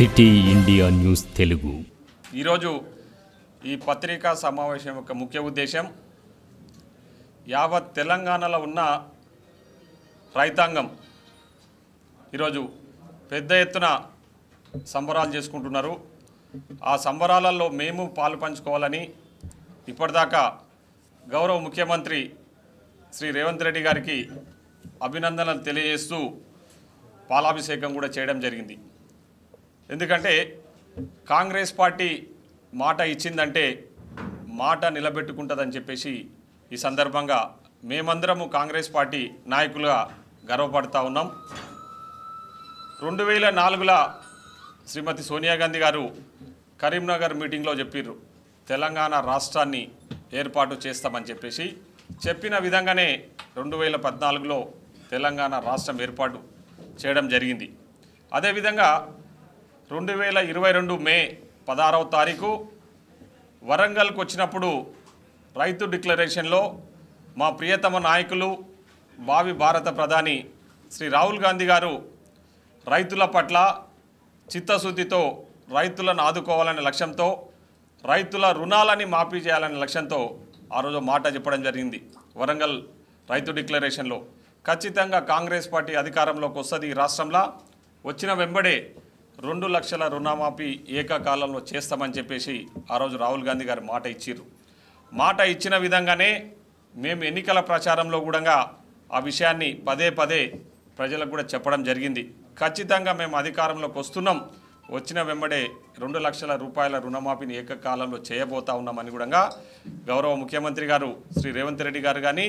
City India news Telugu ఈరోజు ఈ పత్రికా సమావేశం యొక్క ముఖ్య ఉద్దేశం యావత్ తెలంగాణలో ఉన్న రైతాంగం ఈరోజు పెద్ద ఎత్తున సంబరాలు చేసుకుంటున్నారు. ఆ సంబరాలలో మేము పాలు పంచుకోవాలని ఇప్పటిదాకా గౌరవ ముఖ్యమంత్రి శ్రీ రేవంత్ రెడ్డి గారికి అభినందనలు తెలియజేస్తూ పాలాభిషేకం కూడా చేయడం జరిగింది. ఎందుకంటే కాంగ్రెస్ పార్టీ మాట ఇచ్చిందంటే మాట నిలబెట్టుకుంటుందని చెప్పేసి ఈ సందర్భంగా మేమందరము కాంగ్రెస్ పార్టీ నాయకులుగా గర్వపడతా ఉన్నాం. 2004లో శ్రీమతి సోనియా గాంధీ గారు కరీంనగర్ మీటింగ్లో చెప్పారు, తెలంగాణ రాష్ట్రాన్ని ఏర్పాటు చేస్తామని చెప్పేసి చెప్పిన విధంగానే 2014లో తెలంగాణ రాష్ట్రం ఏర్పాటు చేయడం జరిగింది. అదేవిధంగా 2022 మే 16వ తారీఖు వరంగల్కు వచ్చినప్పుడు రైతు డిక్లరేషన్లో మా ప్రియతమ నాయకులు భావి భారత ప్రధాని శ్రీ రాహుల్ గాంధీ గారు రైతుల పట్ల చిత్తశుద్ధితో రైతులను ఆదుకోవాలనే లక్ష్యంతో రైతుల రుణాలని మాఫీ చేయాలనే లక్ష్యంతో ఆ రోజు మాట చెప్పడం జరిగింది. వరంగల్ రైతు డిక్లరేషన్లో ఖచ్చితంగా కాంగ్రెస్ పార్టీ అధికారంలోకి వస్తుంది. ఈ రాష్ట్రంలో వచ్చిన వెంబడే 2 లక్షల రుణమాఫీ ఏకకాలంలో చేస్తామని చెప్పేసి ఆ రోజు రాహుల్ గాంధీ గారు మాట ఇచ్చారు. మాట ఇచ్చిన విధంగానే మేము ఎన్నికల ప్రచారంలో కూడా ఆ విషయాన్ని పదే పదే ప్రజలకు కూడా చెప్పడం జరిగింది. ఖచ్చితంగా మేము అధికారంలోకి వస్తున్నాం, వచ్చిన వెంబడే 2 లక్షల రూపాయల రుణమాఫీని ఏకకాలంలో చేయబోతా ఉన్నామని కూడా గౌరవ ముఖ్యమంత్రి గారు శ్రీ రేవంత్ రెడ్డి గారు కానీ,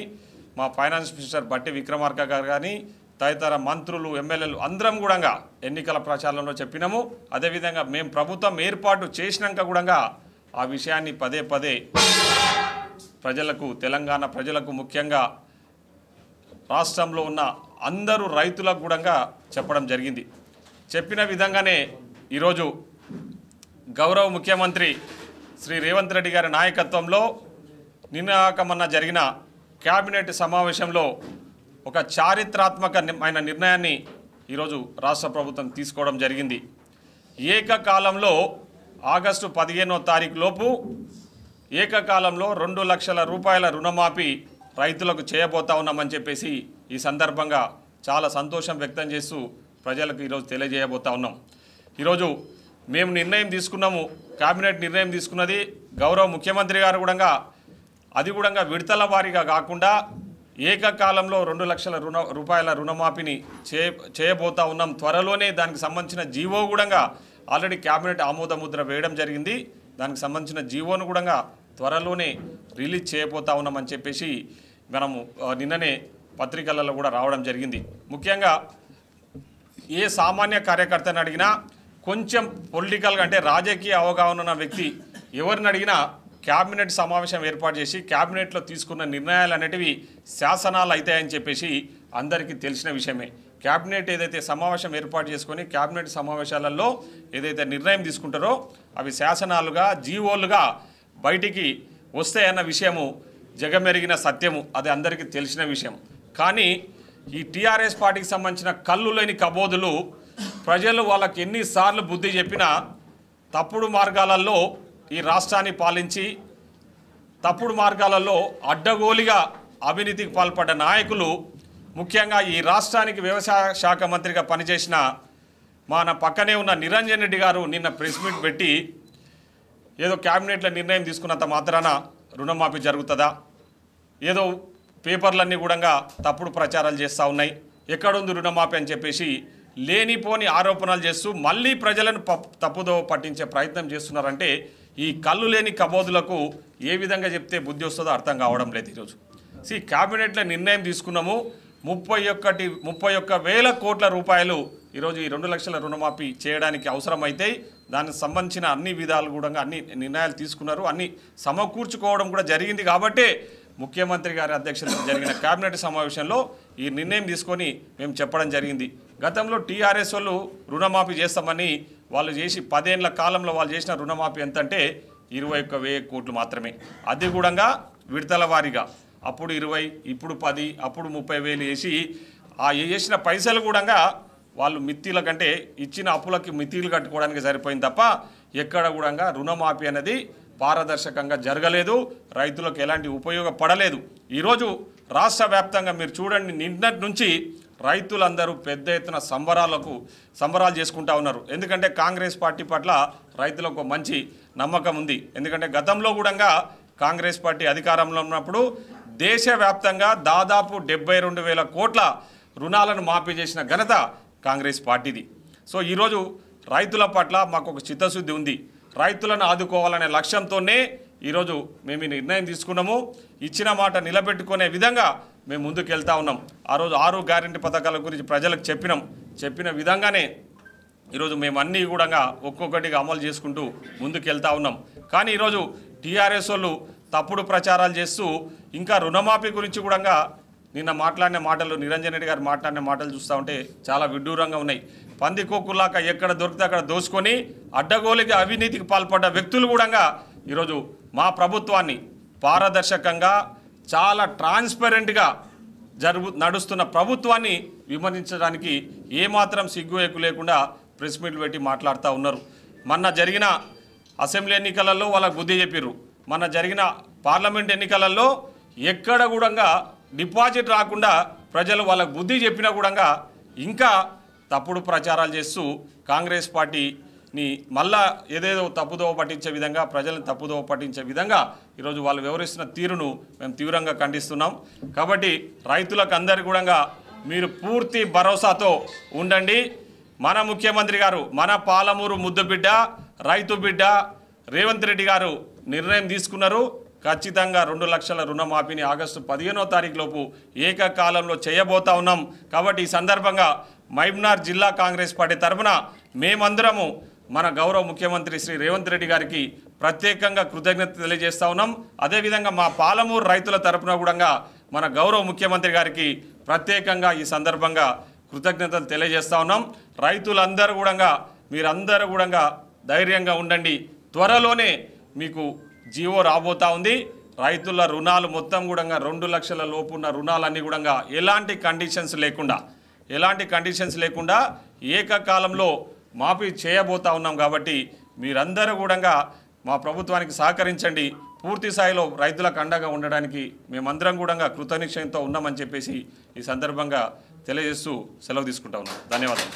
మా ఫైనాన్స్ మినిస్టర్ బట్టి విక్రమార్క గారు కానీ, తదితర మంత్రులు ఎమ్మెల్యేలు అందరం కూడా ఎన్నికల ప్రచారంలో చెప్పినాము. అదేవిధంగా మేము ప్రభుత్వం ఏర్పాటు చేసినాక కూడా ఆ విషయాన్ని పదే పదే ప్రజలకు, తెలంగాణ ప్రజలకు, ముఖ్యంగా రాష్ట్రంలో ఉన్న అందరూ రైతులకు కూడా చెప్పడం జరిగింది. చెప్పిన విధంగానే ఈరోజు గౌరవ ముఖ్యమంత్రి శ్రీ రేవంత్ రెడ్డి గారి నాయకత్వంలో నిన్నకమన్న జరిగిన క్యాబినెట్ సమావేశంలో ఒక చారిత్రాత్మకమైన నిర్ణయాన్ని ఈరోజు రాష్ట్ర ప్రభుత్వం తీసుకోవడం జరిగింది. ఏకకాలంలో ఆగస్టు 15వ తారీఖు లోపు ఏకకాలంలో 2 లక్షల రూపాయల రుణమాఫీ రైతులకు చేయబోతా ఉన్నామని చెప్పేసి ఈ సందర్భంగా చాలా సంతోషం వ్యక్తం చేస్తూ ప్రజలకు ఈరోజు తెలియజేయబోతా ఉన్నాం. ఈరోజు మేము నిర్ణయం తీసుకున్నాము, కేబినెట్ నిర్ణయం తీసుకున్నది. గౌరవ ముఖ్యమంత్రి గారు కూడా అది కూడా విడతల వారీగా కాకుండా ఏకకాలంలో 2 లక్షల రూపాయల రుణమాఫీని చేయబోతా ఉన్నాం. త్వరలోనే దానికి సంబంధించిన జీవో కూడా ఆల్రెడీ కేబినెట్ ఆమోద ముద్ర వేయడం జరిగింది. దానికి సంబంధించిన జీవోను కూడా త్వరలోనే రిలీజ్ చేయబోతా ఉన్నామని చెప్పేసి మనము నిన్ననే పత్రికలలో కూడా రావడం జరిగింది. ముఖ్యంగా ఏ సామాన్య కార్యకర్తను అడిగినా, కొంచెం పొలిటికల్గా అంటే రాజకీయ అవగాహన ఉన్న వ్యక్తి ఎవరిని అడిగినా క్యాబినెట్ సమావేశం ఏర్పాటు చేసి క్యాబినెట్లో తీసుకున్న నిర్ణయాలు అనేటివి శాసనాలు అవుతాయని చెప్పేసి అందరికీ తెలిసిన విషయమే. క్యాబినెట్ ఏదైతే సమావేశం ఏర్పాటు చేసుకొని క్యాబినెట్ సమావేశాలలో ఏదైతే నిర్ణయం తీసుకుంటారో అవి శాసనాలుగా, జీవోలుగా బయటికి వస్తాయన్న విషయము జగమెరిగిన సత్యము, అది అందరికీ తెలిసిన విషయం. కానీ ఈ టీఆర్ఎస్ పార్టీకి సంబంధించిన కళ్ళు లేని కబోదులు ప్రజలు వాళ్ళకి ఎన్నిసార్లు బుద్ధి చెప్పినా తప్పుడు మార్గాలలో ఈ రాష్ట్రాన్ని పాలించి తప్పుడు మార్గాలలో అడ్డగోలిగా అవినీతికి పాల్పడ్డ నాయకులు, ముఖ్యంగా ఈ రాష్ట్రానికి వ్యవసాయ శాఖ మంత్రిగా పనిచేసిన మన పక్కనే ఉన్న నిరంజన్ రెడ్డి గారు నిన్న ప్రెస్ మీట్ పెట్టి ఏదో క్యాబినెట్లో నిర్ణయం తీసుకున్నంత మాత్రాన రుణమాఫీ జరుగుతుందా, ఏదో పేపర్లన్నీ కూడా తప్పుడు ప్రచారాలు చేస్తూ ఉన్నాయి, ఎక్కడుంది రుణమాఫీ అని చెప్పేసి లేనిపోని ఆరోపణలు చేస్తూ మళ్ళీ ప్రజలను తప్పుదో పట్టించే ప్రయత్నం చేస్తున్నారంటే ఈ కళ్ళు లేని కబోదులకు ఏ విధంగా చెప్తే బుద్ధి వస్తుందో అర్థం కావడం లేదు. ఈరోజు క్యాబినెట్లో నిర్ణయం తీసుకున్నాము, 31,000 కోట్ల రూపాయలు ఈరోజు ఈ 2 లక్షల రుణమాఫీ చేయడానికి అవసరమైతే దానికి సంబంధించిన అన్ని విధాలు కూడా అన్ని నిర్ణయాలు తీసుకున్నారు, అన్ని సమకూర్చుకోవడం కూడా జరిగింది. కాబట్టే ముఖ్యమంత్రి గారి అధ్యక్షతన జరిగిన కేబినెట్ సమావేశంలో ఈ నిర్ణయం తీసుకొని మేము చెప్పడం జరిగింది. గతంలో టీఆర్ఎస్ వాళ్ళు రుణమాఫీ చేస్తామని వాళ్ళు చేసి 10 ఏళ్ల కాలంలో వాళ్ళు చేసిన రుణమాఫీ ఎంత అంటే 21,000 కోట్లు మాత్రమే. అది కూడా విడతల వారీగా, అప్పుడు 20, ఇప్పుడు 10, అప్పుడు 30,000 వేసి ఆ వేసిన పైసలు కూడా వాళ్ళు మిత్తిల కంటే ఇచ్చిన అప్పులకి మిత్తిలు కట్టుకోవడానికి సరిపోయింది తప్ప ఎక్కడ కూడా రుణమాఫీ అనేది పారదర్శకంగా జరగలేదు, రైతులకు ఎలాంటి ఉపయోగపడలేదు. ఈరోజు రాష్ట్ర వ్యాప్తంగా మీరు చూడండి, నిన్నటి నుంచి రైతులందరూ పెద్ద ఎత్తున సంబరాలు చేసుకుంటా ఉన్నారు. ఎందుకంటే కాంగ్రెస్ పార్టీ పట్ల రైతులకు మంచి నమ్మకం ఉంది. ఎందుకంటే గతంలో కూడా కాంగ్రెస్ పార్టీ అధికారంలో ఉన్నప్పుడు దేశవ్యాప్తంగా దాదాపు 72,000 కోట్ల రుణాలను మాఫీ చేసిన ఘనత కాంగ్రెస్ పార్టీది. సో ఈరోజు రైతుల పట్ల మాకు ఒక చిత్తశుద్ధి ఉంది. రైతులను ఆదుకోవాలనే లక్ష్యంతోనే ఈరోజు మేము ఈ నిర్ణయం తీసుకున్నాము. ఇచ్చిన మాట నిలబెట్టుకునే విధంగా మేము ముందుకు వెళ్తా ఉన్నాం. ఆ రోజు 6 గ్యారెంటీ పథకాల గురించి ప్రజలకు చెప్పిన విధంగానే ఈరోజు మేము అన్నీ కూడా ఒక్కొక్కటిగా అమలు చేసుకుంటూ ముందుకు వెళ్తా ఉన్నాం. కానీ ఈరోజు టీఆర్ఎస్ వాళ్ళు తప్పుడు ప్రచారాలు చేస్తూ ఇంకా రుణమాఫీ గురించి కూడా నిన్న మాట్లాడిన మాటలు, నిరంజన్ రెడ్డి గారు మాట్లాడిన మాటలు చూస్తూ ఉంటే చాలా విడ్డూరంగా ఉన్నాయి. పందికొక్కులాక ఎక్కడ దొరికితే అక్కడ దోసుకొని అడ్డగోలికి అవినీతికి పాల్పడ్డ వ్యక్తులు కూడా ఈరోజు మా ప్రభుత్వాన్ని పారదర్శకంగా చాలా ట్రాన్స్పరెంట్గా నడుస్తున్న ప్రభుత్వాన్ని విమర్శించడానికి ఏమాత్రం సిగ్గు ఎక్కువ లేకుండా ప్రెస్ మీట్లు పెట్టి మాట్లాడుతూ ఉన్నారు. మొన్న జరిగిన అసెంబ్లీ ఎన్నికలలో వాళ్ళకు బుద్ధి చెప్పిర్రు. మొన్న జరిగిన పార్లమెంట్ ఎన్నికలలో ఎక్కడ కూడా డిపాజిట్ రాకుండా ప్రజలు వాళ్ళకు బుద్ధి చెప్పినా కూడా ఇంకా తప్పుడు ప్రచారాలు చేస్తూ కాంగ్రెస్ పార్టీని మళ్ళా ఏదేదో తప్పుదోవ పట్టించే విధంగా, ప్రజలను తప్పుదోవ పట్టించే విధంగా ఈరోజు వాళ్ళు వ్యవహరిస్తున్న తీరును మేము తీవ్రంగా ఖండిస్తున్నాం. కాబట్టి రైతులకు అందరికీ కూడా మీరు పూర్తి భరోసాతో ఉండండి. మన ముఖ్యమంత్రి గారు, మన పాలమూరు ముద్దుబిడ్డ, రైతు బిడ్డ రేవంత్ రెడ్డి గారు నిర్ణయం తీసుకున్నారు. ఖచ్చితంగా 2 లక్షల రుణమాఫీని ఆగస్టు 15వ తారీఖు లోపు ఏకకాలంలో చేయబోతా ఉన్నాం. కాబట్టి ఈ సందర్భంగా మహబూబ్నగర్ జిల్లా కాంగ్రెస్ పార్టీ తరఫున మేమందరము మన గౌరవ ముఖ్యమంత్రి శ్రీ రేవంత్ రెడ్డి గారికి ప్రత్యేకంగా కృతజ్ఞత తెలియజేస్తా ఉన్నాం. అదేవిధంగా మా పాలమూరు రైతుల తరఫున కూడా మన గౌరవ ముఖ్యమంత్రి గారికి ప్రత్యేకంగా ఈ సందర్భంగా కృతజ్ఞతలు తెలియజేస్తా ఉన్నాం. రైతులందరూ కూడా మీరందరూ కూడా ధైర్యంగా ఉండండి. త్వరలోనే మీకు జీవో రాబోతా ఉంది. రైతుల రుణాలు మొత్తం కూడా 2 లక్షల లోపు ఉన్న రుణాలన్నీ కూడా ఎలాంటి కండిషన్స్ లేకుండా ఏకకాలంలో మాఫీ చేయబోతా ఉన్నాం. కాబట్టి మీరందరూ కూడా మా ప్రభుత్వానికి సహకరించండి. పూర్తి స్థాయిలో రైతులకు అండగా ఉండడానికి మేమందరం కూడా కృతనిశ్చయంతో ఉన్నామని చెప్పేసి ఈ సందర్భంగా తెలియజేస్తూ సెలవు తీసుకుంటా ఉన్నాం. ధన్యవాదాలు.